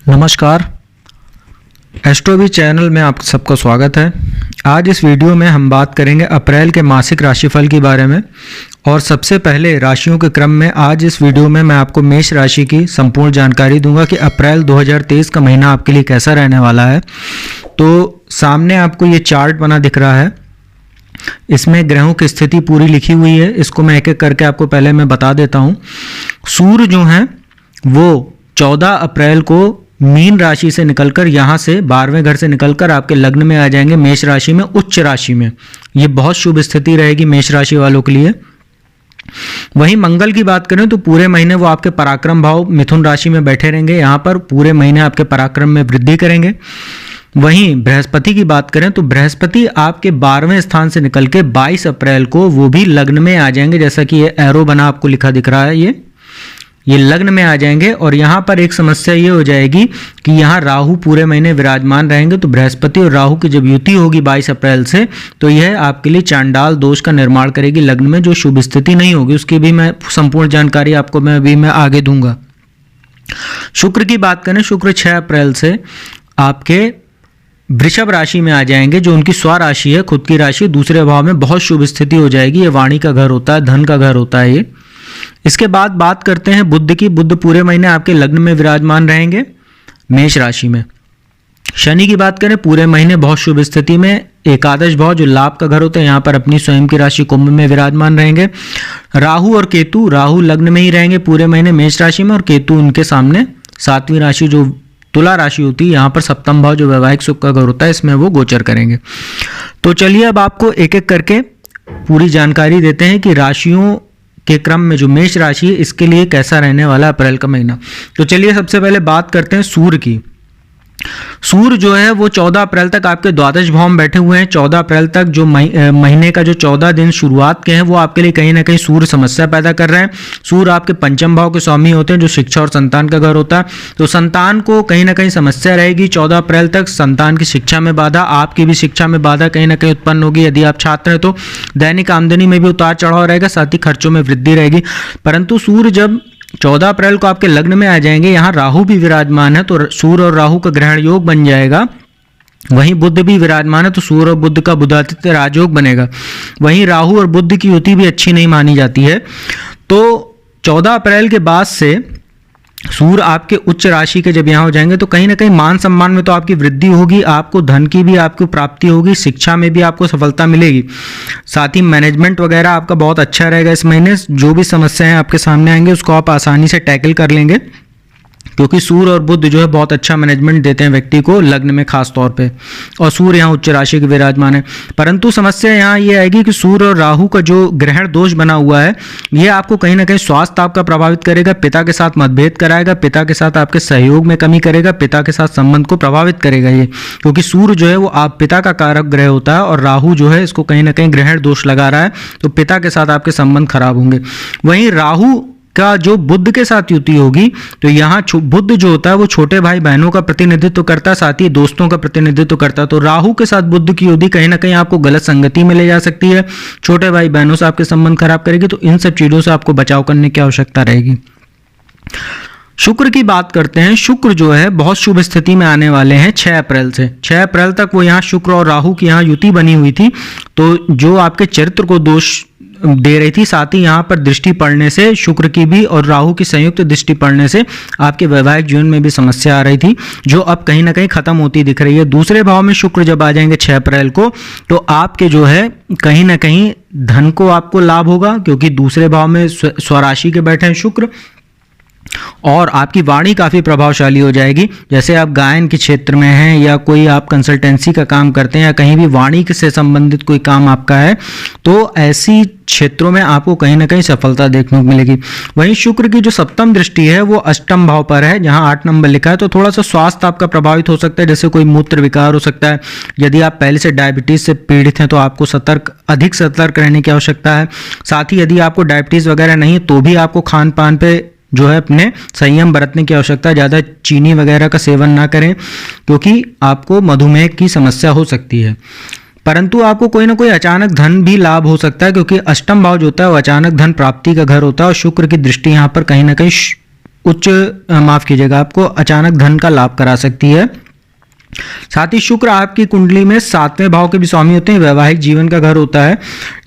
नमस्कार, एस्ट्रोवी चैनल में आप सबका स्वागत है। आज इस वीडियो में हम बात करेंगे अप्रैल के मासिक राशिफल के बारे में। और सबसे पहले राशियों के क्रम में आज इस वीडियो में मैं आपको मेष राशि की संपूर्ण जानकारी दूंगा कि अप्रैल 2023 का महीना आपके लिए कैसा रहने वाला है। तो सामने आपको ये चार्ट बना दिख रहा है, इसमें ग्रहों की स्थिति पूरी लिखी हुई है। इसको मैं एक एक करके आपको पहले मैं बता देता हूँ। सूर्य जो हैं वो 14 अप्रैल को मीन राशि से निकलकर यहाँ से 12वें घर से निकलकर आपके लग्न में आ जाएंगे, मेष राशि में, उच्च राशि में। ये बहुत शुभ स्थिति रहेगी मेष राशि वालों के लिए। वहीं मंगल की बात करें तो पूरे महीने वो आपके पराक्रम भाव मिथुन राशि में बैठे रहेंगे, यहाँ पर पूरे महीने आपके पराक्रम में वृद्धि करेंगे। वहीं बृहस्पति की बात करें तो बृहस्पति आपके 12वें स्थान से निकल के 22 अप्रैल को वो भी लग्न में आ जाएंगे। जैसा कि ये एरो बना आपको लिखा दिख रहा है, ये लग्न में आ जाएंगे। और यहाँ पर एक समस्या ये हो जाएगी कि यहाँ राहु पूरे महीने विराजमान रहेंगे। तो बृहस्पति और राहु की जब युति होगी 22 अप्रैल से, तो यह आपके लिए चांडाल दोष का निर्माण करेगी लग्न में, जो शुभ स्थिति नहीं होगी। उसकी भी मैं संपूर्ण जानकारी आपको मैं आगे दूंगा। शुक्र की बात करें, शुक्र 6 अप्रैल से आपके वृषभ राशि में आ जाएंगे, जो उनकी स्वराशि है, खुद की राशि। दूसरे भाव में बहुत शुभ स्थिति हो जाएगी। ये वाणी का घर होता है, धन का घर होता है ये। इसके बाद बात करते हैं बुध की। बुध पूरे महीने आपके लग्न में विराजमान रहेंगे मेष राशि में। शनि की बात करें, पूरे महीने बहुत शुभ स्थिति में, एकादश भाव जो लाभ का घर होता है, यहाँ पर अपनी स्वयं की राशि कुंभ में विराजमान रहेंगे। राहु और केतु, राहु लग्न में ही रहेंगे पूरे महीने मेष राशि में, और केतु उनके सामने 7वीं राशि जो तुला राशि होती है, यहाँ पर सप्तम भाव जो वैवाहिक सुख का घर होता है, इसमें वो गोचर करेंगे। तो चलिए अब आपको एक एक करके पूरी जानकारी देते हैं कि राशियों के क्रम में जो मेष राशि है इसके लिए कैसा रहने वाला है अप्रैल का महीना। तो चलिए सबसे पहले बात करते हैं सूर्य की। सूर्य जो है वो 14 अप्रैल तक आपके द्वादश भाव में बैठे हुए हैं। 14 अप्रैल तक जो महीने का जो 14 दिन शुरुआत के हैं वो आपके लिए कहीं ना कहीं सूर्य समस्या पैदा कर रहे हैं। सूर्य आपके पंचम भाव के स्वामी होते हैं, जो शिक्षा और संतान का घर होता है। तो संतान को कहीं ना कहीं समस्या रहेगी 14 अप्रैल तक। संतान की शिक्षा में बाधा, आपकी भी शिक्षा में बाधा कहीं ना कहीं उत्पन्न होगी। यदि आप छात्र हैं तो दैनिक आमदनी में भी उतार चढ़ाव रहेगा, साथ ही खर्चों में वृद्धि रहेगी। परंतु सूर्य जब 14 अप्रैल को आपके लग्न में आ जाएंगे, यहाँ राहु भी विराजमान है, तो सूर्य और राहु का ग्रहण योग बन जाएगा। वहीं बुध भी विराजमान है, तो सूर्य और बुध का बुधादित्य राजयोग बनेगा। वहीं राहु और बुध की युति भी अच्छी नहीं मानी जाती है। तो 14 अप्रैल के बाद से सूर्य आपके उच्च राशि के जब यहाँ हो जाएंगे, तो कहीं ना कहीं मान सम्मान में तो आपकी वृद्धि होगी, आपको धन की भी आपको प्राप्ति होगी, शिक्षा में भी आपको सफलता मिलेगी। साथ ही मैनेजमेंट वगैरह आपका बहुत अच्छा रहेगा इस महीने। जो भी समस्याएं आपके सामने आएंगे उसको आप आसानी से टैकल कर लेंगे, क्योंकि सूर्य और बुध जो है बहुत अच्छा मैनेजमेंट देते हैं व्यक्ति को लग्न में खास तौर पे। और सूर्य यहाँ उच्च राशि के विराजमान है। परंतु समस्या यहाँ ये आएगी कि सूर्य और राहु का जो ग्रहण दोष बना हुआ है, ये आपको कहीं ना कहीं स्वास्थ्य आपका प्रभावित करेगा, पिता के साथ मतभेद कराएगा, पिता के साथ आपके सहयोग में कमी करेगा, पिता के साथ संबंध को प्रभावित करेगा ये। क्योंकि सूर्य जो है वो आप पिता का कारक ग्रह होता है, और राहु जो है इसको कहीं ना कहीं ग्रहण दोष लगा रहा है, तो पिता के साथ आपके संबंध खराब होंगे। वहीं राहु का जो बुध के साथ युति होगी, तो यहाँ बुध जो होता है वो छोटे भाई बहनों का प्रतिनिधित्व करता है, साथ ही दोस्तों का प्रतिनिधित्व करता है। तो राहु के साथ बुध की युति कहीं ना कहीं आपको गलत संगति में ले जा सकती है, छोटे भाई बहनों से आपके संबंध खराब करेगी। तो इन सब चीजों से आपको बचाव करने की आवश्यकता रहेगी। शुक्र की बात करते हैं। शुक्र जो है बहुत शुभ स्थिति में आने वाले हैं 6 अप्रैल से। 6 अप्रैल तक वो यहाँ शुक्र और राहु की यहाँ युति बनी हुई थी, तो जो आपके चरित्र को दोष दे रही थी, साथ ही यहाँ पर दृष्टि पड़ने से, शुक्र की भी और राहु की संयुक्त दृष्टि पड़ने से आपके वैवाहिक जीवन में भी समस्या आ रही थी, जो अब कहीं ना कहीं खत्म होती दिख रही है। दूसरे भाव में शुक्र जब आ जाएंगे 6 अप्रैल को, तो आपके जो है कहीं ना कहीं धन को आपको लाभ होगा, क्योंकि दूसरे भाव में स्वराशि के बैठे हैं शुक्र। और आपकी वाणी काफ़ी प्रभावशाली हो जाएगी। जैसे आप गायन के क्षेत्र में हैं, या कोई आप कंसल्टेंसी का काम करते हैं, या कहीं भी वाणी से संबंधित कोई काम आपका है, तो ऐसी क्षेत्रों में आपको कहीं ना कहीं सफलता देखने को मिलेगी। वहीं शुक्र की जो सप्तम दृष्टि है वो अष्टम भाव पर है, जहां 8 नंबर लिखा है। तो थोड़ा सा स्वास्थ्य आपका प्रभावित हो सकता है, जैसे कोई मूत्र विकार हो सकता है। यदि आप पहले से डायबिटीज से पीड़ित हैं तो आपको अधिक सतर्क रहने की आवश्यकता है। साथ ही यदि आपको डायबिटीज वगैरह नहीं है तो भी आपको खान पान पे जो है अपने संयम बरतने की आवश्यकता है। ज़्यादा चीनी वगैरह का सेवन ना करें, क्योंकि आपको मधुमेह की समस्या हो सकती है। परंतु आपको कोई ना कोई अचानक धन भी लाभ हो सकता है, क्योंकि अष्टम भाव जो होता है वो अचानक धन प्राप्ति का घर होता है, और शुक्र की दृष्टि यहाँ पर कहीं ना कहीं माफ कीजिएगा, आपको अचानक धन का लाभ करा सकती है। साथ ही शुक्र आपकी कुंडली में 7वें भाव के भी स्वामी होते हैं, वैवाहिक जीवन का घर होता है।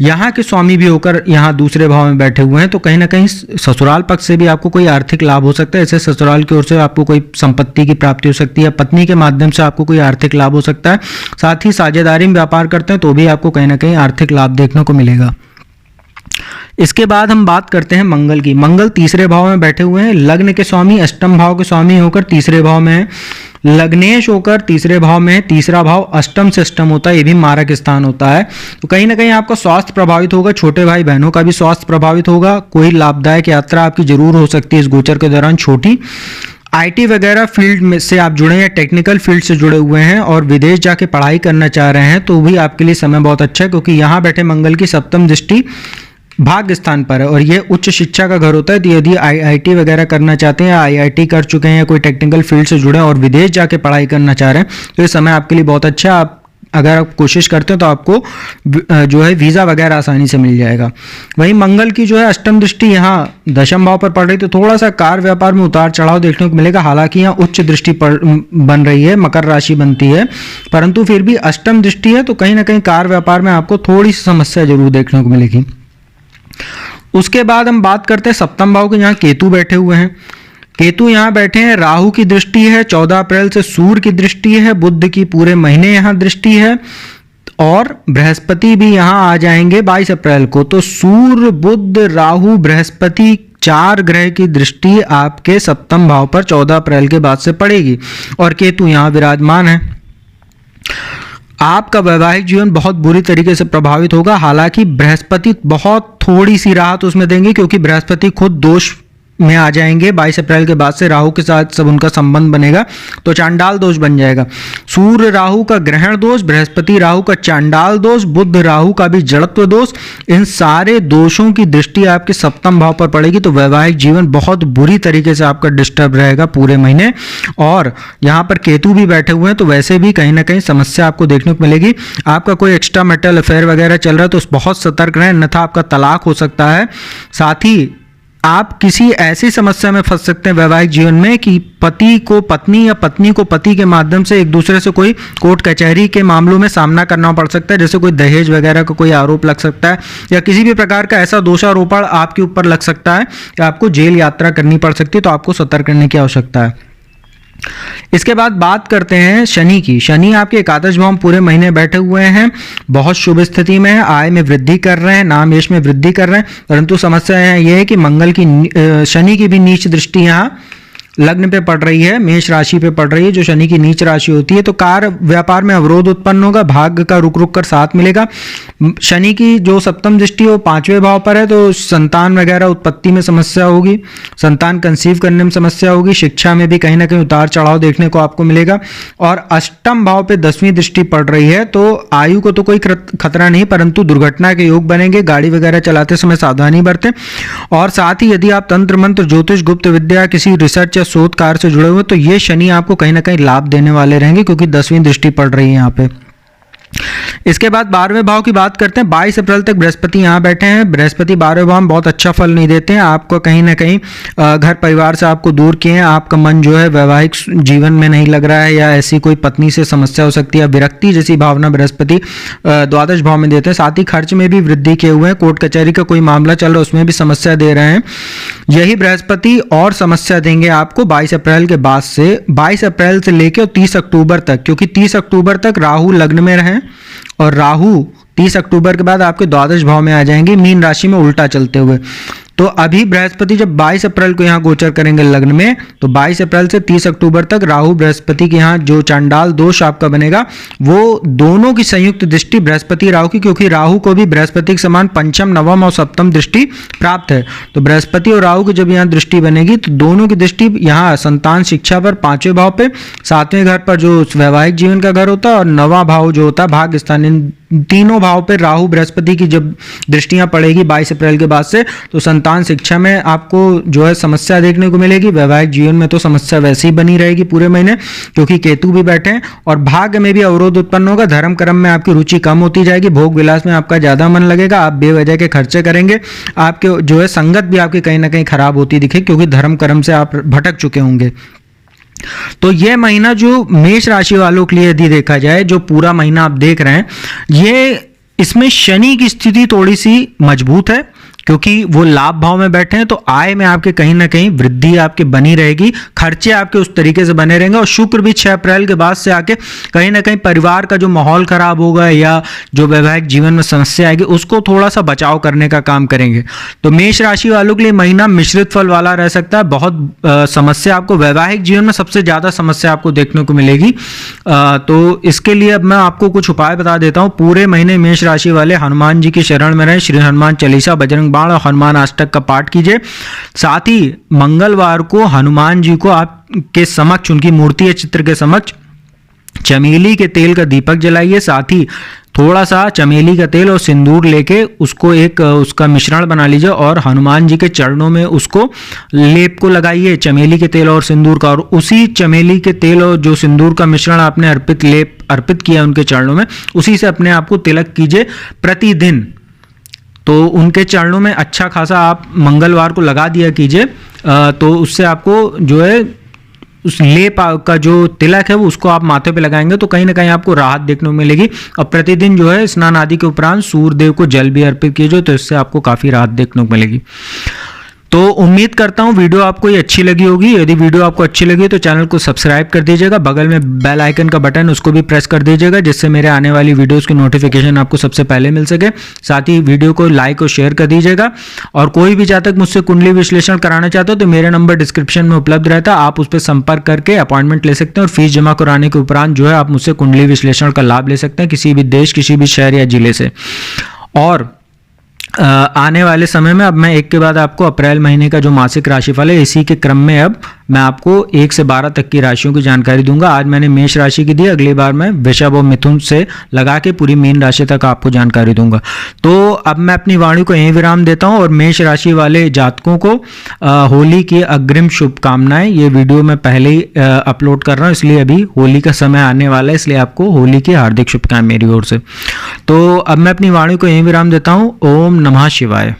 यहाँ के स्वामी भी होकर यहाँ दूसरे भाव में बैठे हुए हैं, तो कहीं ना कहीं ससुराल पक्ष से भी आपको कोई आर्थिक लाभ हो सकता है। ऐसे ससुराल की ओर से आपको कोई संपत्ति की प्राप्ति हो सकती है, पत्नी के माध्यम से आपको कोई आर्थिक लाभ हो सकता है। साथ ही साझेदारी में व्यापार करते हैं तो भी आपको कहीं ना कहीं आर्थिक लाभ देखने को मिलेगा। इसके बाद हम बात करते हैं मंगल की। मंगल तीसरे भाव में बैठे हुए हैं, लग्न के स्वामी अष्टम भाव के स्वामी होकर तीसरे भाव में है। लग्नेश होकर तीसरे भाव में है। तीसरा भाव अष्टम से अष्टम होता है, ये भी मारक स्थान होता है। तो कहीं ना कहीं आपका स्वास्थ्य प्रभावित होगा, छोटे भाई बहनों का भी स्वास्थ्य प्रभावित होगा। कोई लाभदायक यात्रा आपकी जरूर हो सकती है इस गोचर के दौरान, छोटी। आईटी वगैरह फील्ड में से आप जुड़े हैं, टेक्निकल फील्ड से जुड़े हुए हैं और विदेश जाके पढ़ाई करना चाह रहे हैं तो भी आपके लिए समय बहुत अच्छा है, क्योंकि यहाँ बैठे मंगल की सप्तम दृष्टि भाग्य स्थान पर है और ये उच्च शिक्षा का घर होता है। तो यदि आईआईटी वगैरह करना चाहते हैं, आईआईटी कर चुके हैं, कोई टेक्निकल फील्ड से जुड़े हैं और विदेश जाके पढ़ाई करना चाह रहे हैं तो ये समय आपके लिए बहुत अच्छा है। आप अगर आप कोशिश करते हैं तो आपको जो है वीज़ा वगैरह आसानी से मिल जाएगा। वहीं मंगल की जो है अष्टम दृष्टि यहाँ दशम भाव पर पड़ रही, तो थोड़ा सा कार व्यापार में उतार चढ़ाव देखने को मिलेगा। हालांकि यहाँ उच्च दृष्टि बन रही है, मकर राशि बनती है, परंतु फिर भी अष्टम दृष्टि है तो कहीं ना कहीं कार व्यापार में आपको थोड़ी सी समस्या जरूर देखने को मिलेगी। उसके बाद हम बात करते हैं सप्तम भाव के, यहाँ केतु बैठे हुए हैं। केतु यहाँ बैठे हैं, राहु की दृष्टि है, 14 अप्रैल से सूर्य की दृष्टि है, बुध की पूरे महीने यहाँ दृष्टि है और बृहस्पति भी यहाँ आ जाएंगे 22 अप्रैल को। तो सूर्य, बुध, राहु, बृहस्पति 4 ग्रह की दृष्टि आपके सप्तम भाव पर 14 अप्रैल के बाद से पड़ेगी और केतु यहाँ विराजमान है। आपका वैवाहिक जीवन बहुत बुरी तरीके से प्रभावित होगा। हालांकि बृहस्पति बहुत थोड़ी सी राहत उसमें देंगे, क्योंकि बृहस्पति खुद दोष में आ जाएंगे 22 अप्रैल के बाद से। राहु के साथ सब उनका संबंध बनेगा तो चांडाल दोष बन जाएगा। सूर्य राहु का ग्रहण दोष, बृहस्पति राहु का चांडाल दोष, बुध राहु का भी जड़त्व दोष, इन सारे दोषों की दृष्टि आपके सप्तम भाव पर पड़ेगी। तो वैवाहिक जीवन बहुत बुरी तरीके से आपका डिस्टर्ब रहेगा पूरे महीने। और यहाँ पर केतु भी बैठे हुए हैं तो वैसे भी कहीं ना कहीं समस्या आपको देखने को मिलेगी। आपका कोई एक्स्ट्रा मैरिटल अफेयर वगैरह चल रहा है तो बहुत सतर्क रहें, अन्यथा आपका तलाक हो सकता है। साथ ही आप किसी ऐसी समस्या में फंस सकते हैं वैवाहिक जीवन में कि पति को पत्नी या पत्नी को पति के माध्यम से एक दूसरे से कोई कोर्ट कचहरी के मामलों में सामना करना पड़ सकता है, जैसे कोई दहेज वगैरह का कोई आरोप लग सकता है या किसी भी प्रकार का ऐसा दोषारोपण आपके ऊपर लग सकता है कि आपको जेल यात्रा करनी पड़ सकती है। तो आपको सतर्क रहने की आवश्यकता है। इसके बाद बात करते हैं शनि की। शनि आपके एकादश भाव में पूरे महीने बैठे हुए हैं, बहुत शुभ स्थिति में है, आय में वृद्धि कर रहे हैं, नाम यश में वृद्धि कर रहे हैं। परंतु समस्या यह है कि मंगल की शनि की भी नीच दृष्टि यहाँ लग्न पे पड़ रही है, मेष राशि पे पड़ रही है, जो शनि की नीच राशि होती है। तो कार व्यापार में अवरोध उत्पन्न होगा, भाग्य का रुक रुक कर साथ मिलेगा। शनि की जो सप्तम दृष्टि है वो 5वें भाव पर है, तो संतान वगैरह उत्पत्ति में समस्या होगी, संतान कंसीव करने में समस्या होगी, शिक्षा में भी कहीं ना कहीं उतार चढ़ाव देखने को आपको मिलेगा। और अष्टम भाव पे 10वीं दृष्टि पड़ रही है, तो आयु को तो कोई खतरा नहीं, परंतु दुर्घटना के योग बनेंगे। गाड़ी वगैरह चलाते समय सावधानी बरतें। और साथ ही यदि आप तंत्र मंत्र, ज्योतिष, गुप्त विद्या, किसी रिसर्च या शोध कार्य से जुड़े हुए तो ये शनि आपको कहीं ना कहीं लाभ देने वाले रहेंगे, क्योंकि 10वीं दृष्टि पड़ रही है यहाँ पे। इसके बाद 12वें भाव की बात करते हैं। 22 अप्रैल तक बृहस्पति यहाँ बैठे हैं। बृहस्पति 12वें भाव में बहुत अच्छा फल नहीं देते हैं, आपको कहीं ना कहीं घर परिवार से आपको दूर किए हैं। आपका मन जो है वैवाहिक जीवन में नहीं लग रहा है, या ऐसी कोई पत्नी से समस्या हो सकती है, विरक्ति जैसी भावना बृहस्पति द्वादश भाव में देते हैं। साथ ही खर्च में भी वृद्धि किए हुए हैं, कोर्ट कचहरी का कोई मामला चल रहा है उसमें भी समस्या दे रहे हैं। यही बृहस्पति और समस्या देंगे आपको 22 अप्रैल के बाद से, 22 अप्रैल से लेकर 30 अक्टूबर तक, क्योंकि 30 अक्टूबर तक राहु लग्न में रहें और राहु 30 अक्टूबर के बाद आपके द्वादश भाव में आ जाएंगे, मीन राशि में उल्टा चलते हुए। तो अभी बृहस्पति जब 22 अप्रैल को यहाँ गोचर करेंगे लग्न में, तो 22 अप्रैल से 30 अक्टूबर तक राहु बृहस्पति के यहाँ जो चांडाल दोष आपका बनेगा, वो दोनों की संयुक्त दृष्टि बृहस्पति राहु की, क्योंकि राहु को भी बृहस्पति के समान पंचम, नवम और सप्तम दृष्टि प्राप्त है। तो बृहस्पति और राहु की जब यहाँ दृष्टि बनेगी तो दोनों की दृष्टि यहाँ संतान शिक्षा पर 5वें भाव पे, 7वें घर पर जो वैवाहिक जीवन का घर होता है, और 9वां भाव जो होता है भाग्य स्थान, इन तीनों भाव पे राहु बृहस्पति की जब दृष्टियां पड़ेगी 22 अप्रैल के बाद से, तो संतान शिक्षा में आपको जो है समस्या देखने को मिलेगी। वैवाहिक जीवन में तो समस्या वैसे ही बनी रहेगी पूरे महीने, क्योंकि केतु भी बैठे हैं। और भाग्य में भी अवरोध उत्पन्न होगा। धर्म कर्म में आपकी रुचि कम होती जाएगी। भोग विलास में आपका ज्यादा मन लगेगा। आप बेवजह के खर्चे करेंगे। आपके जो है संगत भी आपकी कहीं ना कहीं खराब होती दिखे, क्योंकि धर्म कर्म से आप भटक चुके होंगे। तो यह महीना जो मेष राशि वालों के लिए यदि देखा जाए, जो पूरा महीना आप देख रहे हैं, ये इसमें शनि की स्थिति थोड़ी सी मजबूत है, क्योंकि वो लाभ भाव में बैठे हैं। तो आय में आपके कहीं ना कहीं वृद्धि आपके बनी रहेगी। खर्चे आपके उस तरीके से बने रहेंगे। और शुक्र भी 6 अप्रैल के बाद से आके कहीं ना कहीं परिवार का जो माहौल खराब होगा या जो वैवाहिक जीवन में समस्या आएगी, उसको थोड़ा सा बचाव करने का काम करेंगे। तो मेष राशि वालों के लिए महीना मिश्रित फल वाला रह सकता है। बहुत समस्या आपको वैवाहिक जीवन में सबसे ज्यादा समस्या आपको देखने को मिलेगी। तो इसके लिए अब मैं आपको कुछ उपाय बता देता हूं। पूरे महीने मेष राशि वाले हनुमान जी की शरण में रहें। श्री हनुमान चालीसा, बजरंग बाण और हनुमान अष्टक का पाठ कीजिए। साथ ही मंगलवार को हनुमान जी को आपके समक्ष, उनकी मूर्ति या चित्र के समक्ष चमेली के तेल का दीपक जलाइए। साथ ही थोड़ा सा चमेली का तेल और सिंदूर लेके उसको एक उसका मिश्रण बना लीजिए और हनुमान जी के चरणों में उसको लेप को लगाइए, चमेली के तेल और सिंदूर का। और उसी चमेली के तेल और जो सिंदूर का मिश्रण आपने अर्पित किया उनके चरणों में, उसी से अपने आप को तिलक कीजिए प्रतिदिन। तो उनके चरणों में अच्छा खासा आप मंगलवार को लगा दिया कीजिए। तो उससे आपको जो है उस लेप का जो तिलक है वो उसको आप माथे पे लगाएंगे तो कहीं ना कहीं आपको राहत देखने को मिलेगी। और प्रतिदिन जो है स्नान आदि के उपरांत सूर्य देव को जल भी अर्पित कीजिए, तो इससे आपको काफ़ी राहत देखने को मिलेगी। तो उम्मीद करता हूँ वीडियो आपको ये अच्छी लगी होगी। यदि वीडियो आपको अच्छी लगी तो चैनल को सब्सक्राइब कर दीजिएगा। बगल में बेल आइकन का बटन उसको भी प्रेस कर दीजिएगा, जिससे मेरे आने वाली वीडियोस की नोटिफिकेशन आपको सबसे पहले मिल सके। साथ ही वीडियो को लाइक और शेयर कर दीजिएगा। और कोई भी जातक मुझसे कुंडली विश्लेषण कराना चाहता हो तो मेरा नंबर डिस्क्रिप्शन में उपलब्ध रहता है। आप उस पर संपर्क करके अपॉइंटमेंट ले सकते हैं और फीस जमा कराने के उपरांत जो है आप मुझसे कुंडली विश्लेषण का लाभ ले सकते हैं, किसी भी देश, किसी भी शहर या जिले से। और आने वाले समय में अब मैं एक के बाद आपको अप्रैल महीने का जो मासिक राशिफल है, इसी के क्रम में अब मैं आपको 1 से 12 तक की राशियों की जानकारी दूंगा। आज मैंने मेष राशि की दी, अगली बार मैं वृषभ और मिथुन से लगा के पूरी मीन राशि तक आपको जानकारी दूंगा। तो अब मैं अपनी वाणी को यहीं विराम देता हूं और मेष राशि वाले जातकों को होली की अग्रिम शुभकामनाएं। ये वीडियो मैं पहले ही अपलोड कर रहा हूँ, इसलिए अभी होली का समय आने वाला है, इसलिए आपको होली की हार्दिक शुभकामनाएं मेरी ओर से। तो अब मैं अपनी वाणी को यहीं विराम देता हूँ। ओम नमः शिवाय।